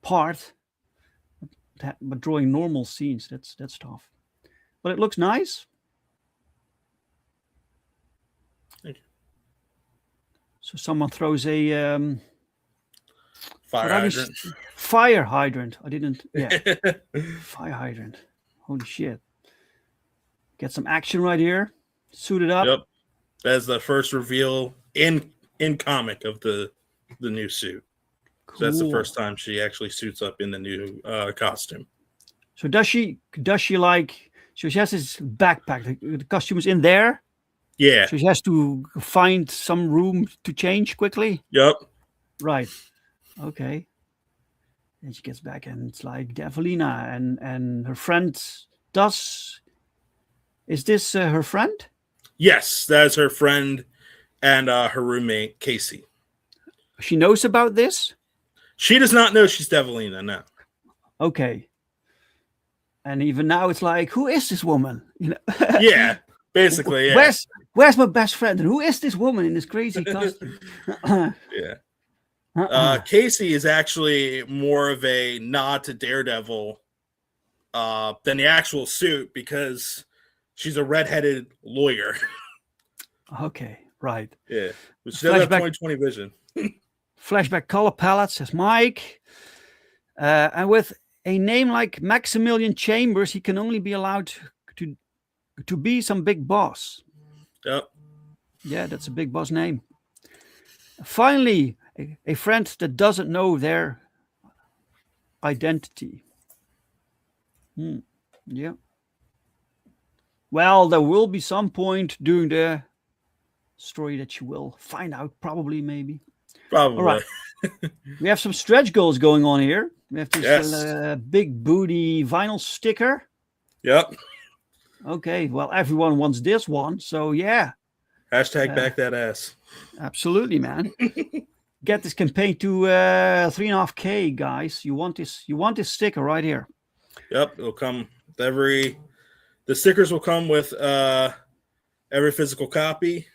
part. But drawing normal scenes, that's tough. But it looks nice. Thank you. So someone throws a fire hydrant. Fire hydrant. I didn't. Yeah. Fire hydrant. Holy shit. Get some action right here. Suit it up. Yep. That's the first reveal in comic of the new suit. Cool. So that's the first time she actually suits up in the new costume. So does she like? So she has this backpack. The costume is in there. Yeah. So she has to find some room to change quickly. Yep. Right. Okay. And she gets back, and it's like Devilina and her friend. Is this her friend? Yes, that's her friend and her roommate Casey. She knows about this? She does not know she's Devilina. No. Okay. And even now, it's like, who is this woman? You know? Yeah. Basically, yeah. Where's my best friend? And who is this woman in this crazy costume? Yeah. Casey is actually more of a nod to Daredevil than the actual suit because she's a redheaded lawyer. Okay, right. Yeah. But she does have 20/20 vision. Flashback color palette, says Mike. And with a name like Maximilian Chambers, he can only be allowed to be some big boss. Yep. Yeah, that's a big boss name. Finally, a friend that doesn't know their identity. Yeah. Well, there will be some point during the story that you will find out, probably, maybe. Probably. All right. We have some stretch goals going on here. We have this big booty vinyl sticker. Yep. Okay, well, everyone wants this one, so yeah. Hashtag back that ass. Absolutely, man. get this campaign to 3.5K, guys. You want this sticker right here. Yep, it'll come with the stickers will come with every physical copy.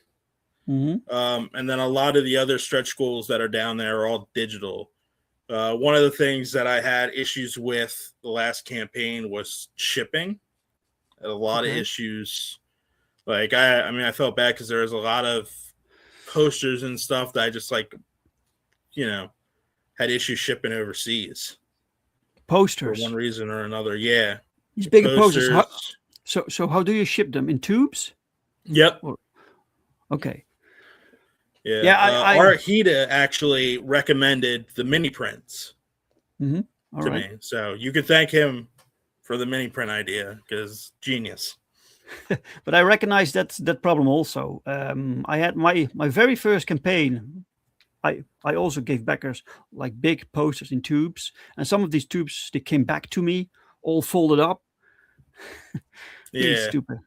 Mm-hmm. And then a lot of the other stretch goals that are down there are all digital. One of the things that I had issues with the last campaign was shipping. A lot of issues. Like I felt bad because there was a lot of posters and stuff that I just had issues shipping overseas. Posters. For one reason or another. Yeah. These bigger posters. So how do you ship them? In tubes? Yep. Okay. Yeah. Yeah. Arhita actually recommended the mini prints to me. So you could thank him for the mini print idea because genius. But I recognize that problem also. I had my very first campaign. I also gave backers like big posters in tubes, and some of these tubes they came back to me all folded up. Really stupid.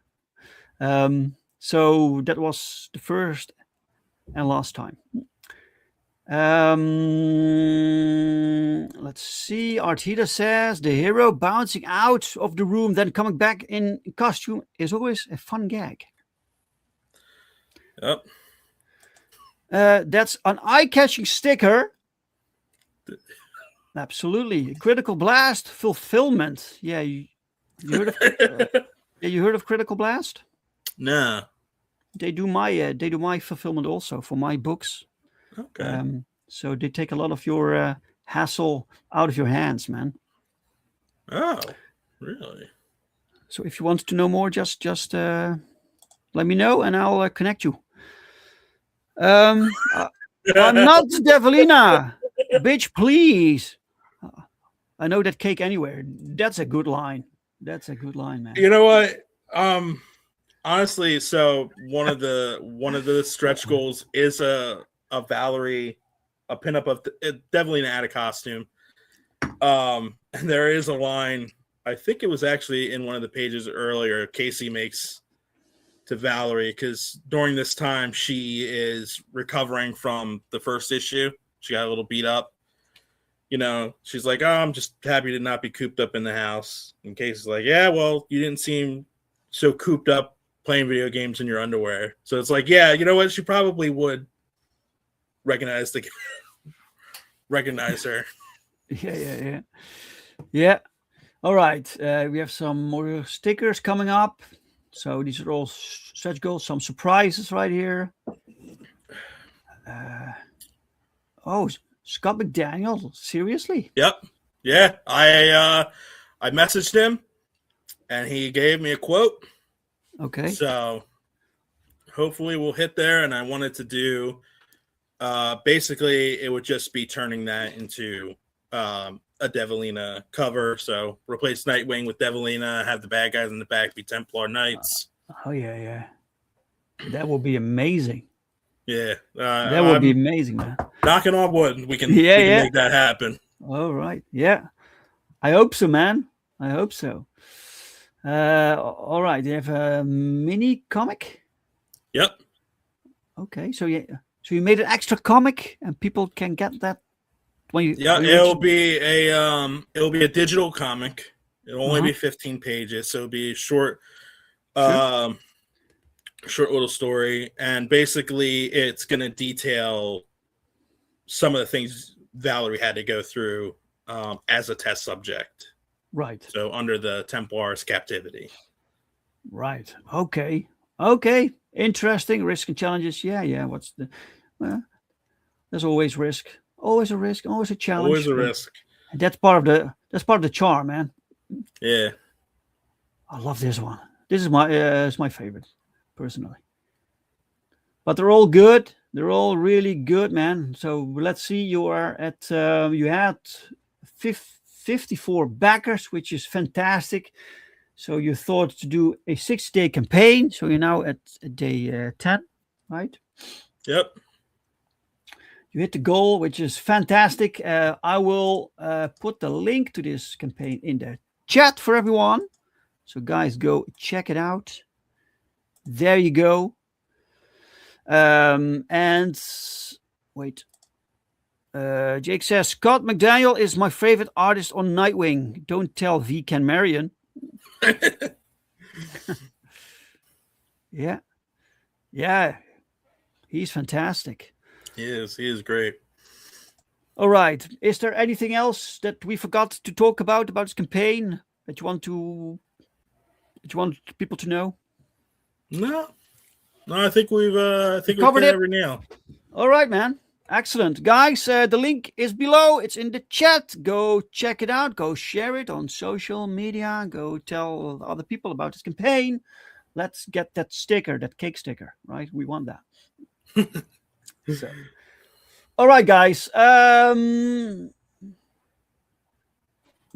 So that was the first and last time. Let's see. Artita says the hero bouncing out of the room, then coming back in costume is always a fun gag. Yep. That's an eye-catching sticker. Absolutely. Critical Blast fulfillment. Yeah, you heard of you heard of Critical Blast? No. They do my fulfillment also for my books. Okay. So they take a lot of your hassle out of your hands, man. Oh, really? So if you want to know more, just let me know and I'll connect you. I'm not Devilina, bitch, please. I know that cake anywhere. That's a good line. That's a good line, man. You know what? Honestly, so one of the stretch goals is a Valerie, a pinup of Devilina out of costume. And there is a line, I think it was actually in one of the pages earlier, Casey makes to Valerie, because during this time she is recovering from the first issue. She got a little beat up. She's like, "Oh, I'm just happy to not be cooped up in the house." And Casey's like, "Yeah, well, you didn't seem so cooped up playing video games in your underwear." So it's like, yeah, you know what? She probably would recognize her. Yeah. All right. We have some more stickers coming up. So these are all stretch goals, some surprises right here. Scott McDaniel, seriously? Yep. Yeah. I messaged him and he gave me a quote. Okay. So hopefully we'll hit there. And I wanted to do basically it would just be turning that into a Devilina cover. So replace Nightwing with Devilina, have the bad guys in the back be Templar Knights. Oh yeah. That will be amazing. Yeah. That would be amazing, man. Knocking on wood, we can make that happen. All right. Yeah. I hope so, man. I hope so. All right. You have a mini comic? Yep. Okay. So you made an extra comic and people can get that it'll be a digital comic. It'll only be 15 pages, so it'll be short little story, and basically it's going to detail some of the things Valerie had to go through as a test subject. Right. So under the Templars' captivity. Right. Okay. Interesting. Risk and challenges. Yeah. There's always risk. Always a risk. Always a challenge. Always a risk. And that's part of the charm, man. Yeah. I love this one. This is my favorite, personally. But they're all good. They're all really good, man. So let's see. You are at you had 54 backers, which is fantastic. So you thought to do a 60-day campaign. So you're now at day 10, right? Yep. You hit the goal, which is fantastic. I will put the link to this campaign in the chat for everyone. So guys, go check it out. There you go. And wait. Jake says Scott McDaniel is my favorite artist on Nightwing. Don't tell V. Ken Marion. Yeah. He's fantastic. He is great. All right. Is there anything else that we forgot to talk about this campaign that you want people to know? No, I think we've covered hit it. every nail. All right, man. Excellent. Guys, the link is below. It's in the chat. Go check it out. Go share it on social media. Go tell other people about this campaign. Let's get that sticker, that cake sticker, right? We want that. So. All right, guys.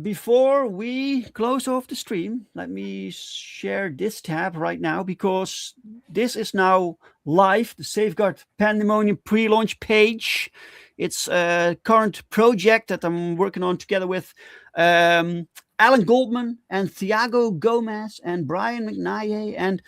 Before we close off the stream, let me share this tab right now because this is now live, the Safeguard Pandemonium pre-launch page. It's a current project that I'm working on together with Alan Goldman and Thiago Gomez and Brian McNaye, and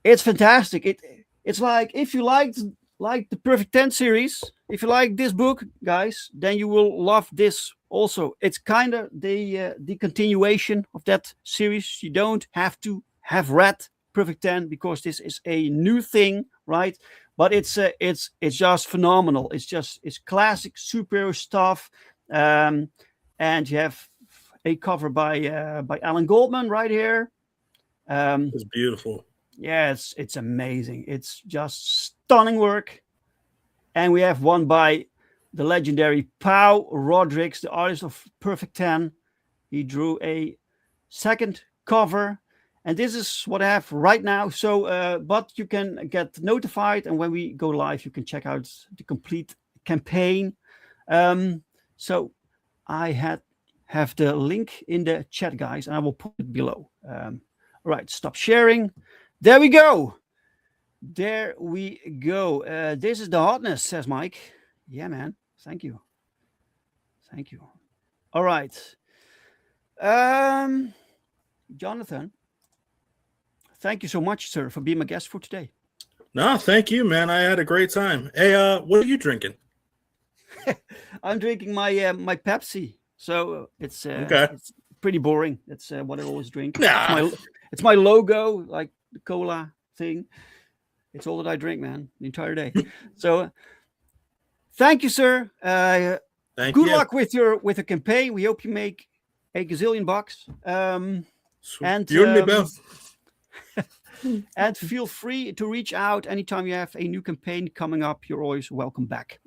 it's fantastic. It's like if you liked the Perfect 10 series, if you like this book, guys, then you will love this also. It's kind of the continuation of that series. You don't have to have read Perfect 10 because this is a new thing, right? But it's just phenomenal. It's classic superhero stuff, and you have a cover by Alan Goldman right here. It's beautiful. Yeah, it's amazing. It's just stunning work. And we have one by the legendary Pau Rodrigues, the artist of Perfect 10. He drew a second cover. And this is what I have right now. So, but you can get notified. And when we go live, you can check out the complete campaign. So I have the link in the chat, guys, and I will put it below. All right, stop sharing. There we go. This is the hotness, says Mike. Yeah, man. Thank you. All right. Jonathan, thank you so much, sir, for being my guest for today. No, thank you, man. I had a great time. Hey, what are you drinking? I'm drinking my my Pepsi. So it's okay. It's pretty boring. It's what I always drink. Nah. It's my logo, like the cola thing. It's all that I drink, man, the entire day. So thank you, sir. Good luck with your campaign. We hope you make a gazillion bucks. And you and me both. And feel free to reach out anytime you have a new campaign coming up. You're always welcome back.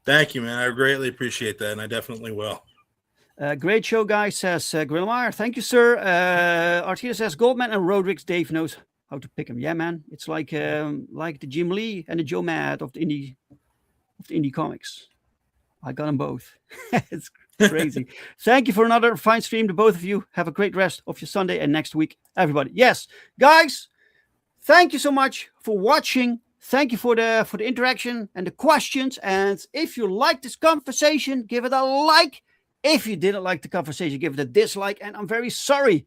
Thank you, man. I greatly appreciate that, and I definitely will. Great show, guys, says Grillmeyer. Thank you, sir. Arteta says Goldman and Rodrigues. Dave knows how to pick him. Yeah, man. It's like the Jim Lee and the Joe Mad of the indie comics. I got them both. It's crazy. Thank you for another fine stream to both of you. Have a great rest of your Sunday and next week, everybody. Yes, guys. Thank you so much for watching. Thank you for the interaction and the questions. And if you like this conversation, give it a like. If you didn't like the conversation, give it a dislike. And I'm very sorry.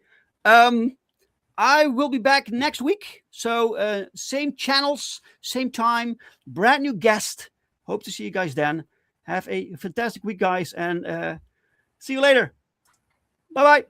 I will be back next week. So same channels, same time, brand new guest. Hope to see you guys then. Have a fantastic week, guys. And see you later. Bye-bye.